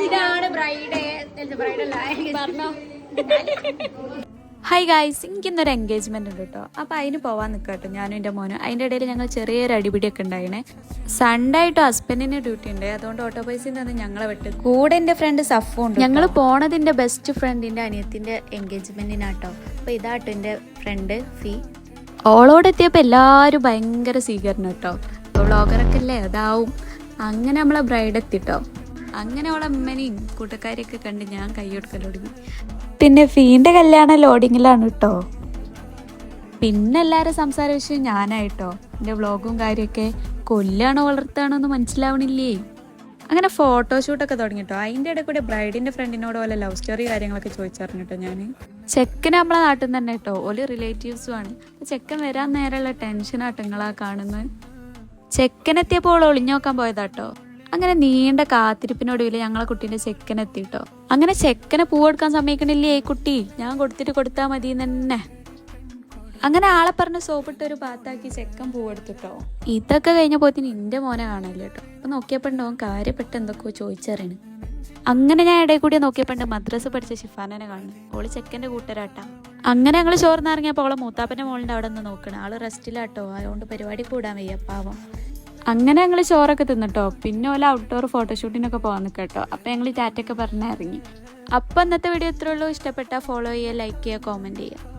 ഇതാണ് ബ്രൈഡ് പറഞ്ഞോ. Hi guys, എനിക്കിന്നൊരു engagement ഉണ്ട് കേട്ടോ. അപ്പോൾ അതിന് പോവാൻ നിൽക്കാം കേട്ടോ, ഞാനും എൻ്റെ മോനും. അതിൻ്റെ ഇടയിൽ ഞങ്ങൾ ചെറിയൊരു അടിപിടിയൊക്കെ ഉണ്ടായിണേ. സൺഡേ ആയിട്ട് ഹസ്ബൻഡിന് ഡ്യൂട്ടി ഉണ്ട്, അതുകൊണ്ട് ഓട്ടോ പൈസയിൽ നിന്ന് ഞങ്ങളെ വിട്ട്. കൂടെ എൻ്റെ ഫ്രണ്ട് സഫു ഉണ്ട്. ഞങ്ങൾ പോണതിൻ്റെ ബെസ്റ്റ് ഫ്രണ്ടിൻ്റെ അനിയത്തിൻ്റെ എൻഗേജ്മെൻറ്റിനാട്ടോ. അപ്പോൾ ഇതാട്ടോ എൻ്റെ ഫ്രണ്ട് ഫീ. ഓളോട് എത്തിയപ്പോൾ എല്ലാവരും ഭയങ്കര സ്വീകരണം കേട്ടോ. ഇപ്പോൾ വ്ളോഗറൊക്കെ അല്ലേ, അതാവും. അങ്ങനെ നമ്മളെ ബ്രൈഡ് എത്തിട്ടോ. അങ്ങനെ അവളെ അമ്മനെയും കൂട്ടക്കാരെയൊക്കെ കണ്ട് ഞാൻ കൈ കൊടുക്കൽ തുടങ്ങി. പിന്നെ ഫീൻ്റെ കല്യാണം ലോഡിങ്ങിലാണ് കേട്ടോ. പിന്നെ എല്ലാവരും സംസാര വിഷയം ഞാനായിട്ടോ. എൻ്റെ വ്ളോഗും കാര്യമൊക്കെ കൊല്ലാണോ വളർത്താണോ എന്ന് മനസ്സിലാവണില്ലേ. അങ്ങനെ ഫോട്ടോഷൂട്ടൊക്കെ തുടങ്ങിട്ടോ. അതിൻ്റെ ഇടയിൽ കൂടെ ബ്രൈഡിൻ്റെ ഫ്രണ്ടിനോട് പോലെ ലവ് സ്റ്റോറി കാര്യങ്ങളൊക്കെ ചോദിച്ചറിഞ്ഞിട്ടോ ഞാൻ. ചെക്കൻ നമ്മളെ നാട്ടിൽ നിന്ന് തന്നെ കേട്ടോ, ഓല് റിലേറ്റീവ്സും ആണ്. ചെക്കൻ വരാൻ നേരമുള്ള ടെൻഷനാട്ടോ നിങ്ങളാ കാണുന്നത്. ചെക്കനെത്തിയപ്പോൾ ഓൾ ഒളിഞ്ഞു നോക്കാൻ പോയതാട്ടോ. അങ്ങനെ നീണ്ട കാത്തിരിപ്പിനൊടുവിൽ ഞങ്ങളെ കുട്ടീൻ്റെ ചെക്കനെത്തിട്ടോ. അങ്ങനെ ചെക്കനെ പൂവെടുക്കാൻ സമ്മതിക്കണില്ലേ കുട്ടി, ഞാൻ കൊടുത്താൽ മതി തന്നെ. അങ്ങനെ ആളെ പറഞ്ഞ് സോപ്പിട്ട് ഒരു പാത്താക്കി ചെക്കൻ പൂവെടുത്തിട്ടോ. ഇതൊക്കെ കഴിഞ്ഞപ്പോത്തിന് എൻ്റെ മോനെ കാണാനില്ല കേട്ടോ. അപ്പം നോക്കിയപ്പോണ്ടാവും കാര്യപ്പെട്ട് എന്തൊക്കെയോ ചോദിച്ചറിയണ്. അങ്ങനെ ഞാൻ ഇടയിൽ കൂടി നോക്കിയപ്പോണ്ട് മദ്രസ പഠിച്ച ഷിഫാനെ കാണുന്നു. ഓള് ചെക്കൻ്റെ കൂട്ടരാട്ടാ. അങ്ങനെ ഞങ്ങൾ ചോർന്നിറങ്ങിയപ്പോൾ ഓളെ മൂത്താപ്പൻ്റെ മോളുടെ അവിടെ നിന്ന് നോക്കണം. ആള് റെസ്റ്റിലാട്ടോ, അതുകൊണ്ട് പരിപാടി കൂടാൻ വയ്യ പാവം. അങ്ങനെ ഞങ്ങൾ ചോറൊക്കെ തിന്നിട്ടോ. പിന്നെ ഓല ഔട്ട്ഡോർ ഫോട്ടോഷൂട്ടിനൊക്കെ പോകാൻ നിൽക്കട്ടോ. അപ്പം ഞങ്ങൾ ടാറ്റൊക്കെ പറഞ്ഞിറങ്ങി. അപ്പം ഇന്നത്തെ വീഡിയോ ഇത്രയുള്ളൂ. ഇഷ്ടപ്പെട്ടാൽ ഫോളോ ചെയ്യുക, ലൈക്ക് ചെയ്യുക, കോമെൻറ്റ് ചെയ്യുക.